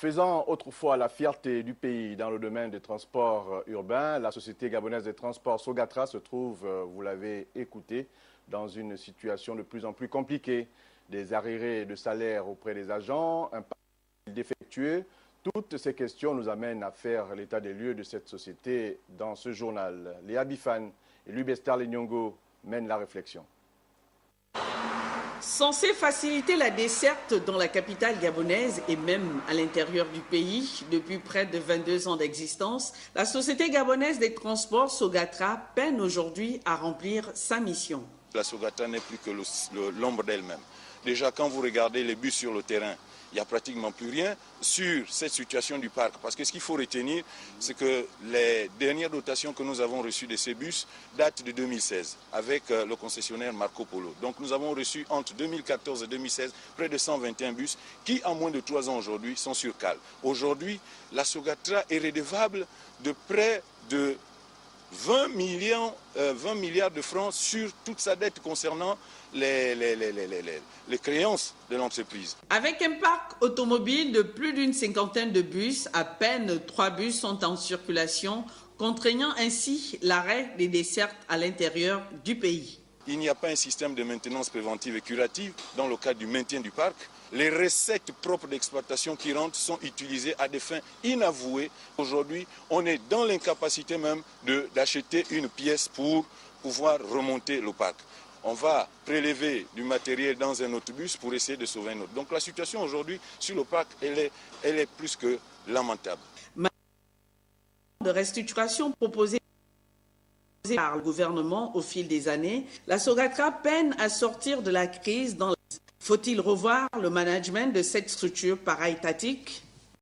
Faisant autrefois la fierté du pays dans le domaine des transports urbains, la société gabonaise des transports Sogatra se trouve, vous l'avez écouté, dans une situation de plus en plus compliquée. Des arriérés de salaire auprès des agents, un parcours défectueux. Toutes ces questions nous amènent à faire l'état des lieux de cette société dans ce journal. Léa Bifan et Lubestar Lenyongo mènent la réflexion. Censé faciliter la desserte dans la capitale gabonaise et même à l'intérieur du pays, depuis près de 22 ans d'existence, la société gabonaise des transports Sogatra peine aujourd'hui à remplir sa mission. La Sogatra n'est plus que l'ombre d'elle-même. Déjà, quand vous regardez les bus sur le terrain, il n'y a pratiquement plus rien sur cette situation du parc. Parce que ce qu'il faut retenir, c'est que les dernières dotations que nous avons reçues de ces bus datent de 2016 avec le concessionnaire Marco Polo. Donc nous avons reçu entre 2014 et 2016 près de 121 bus qui, en moins de 3 ans aujourd'hui, sont sur cale. Aujourd'hui, la Sogatra est redevable de près de 20 milliards de francs sur toute sa dette concernant les créances de l'entreprise. Avec un parc automobile de plus d'une cinquantaine de bus, à peine 3 bus sont en circulation, contraignant ainsi l'arrêt des dessertes à l'intérieur du pays. Il n'y a pas un système de maintenance préventive et curative dans le cadre du maintien du parc. Les recettes propres d'exploitation qui rentrent sont utilisées à des fins inavouées. Aujourd'hui, on est dans l'incapacité même d'acheter une pièce pour pouvoir remonter le parc. On va prélever du matériel dans un autobus pour essayer de sauver un autre. Donc la situation aujourd'hui sur le parc, elle est plus que lamentable. De restructuration proposée par le gouvernement au fil des années, la Sogatra peine à sortir de la crise. Faut-il revoir le management de cette structure para-étatique ?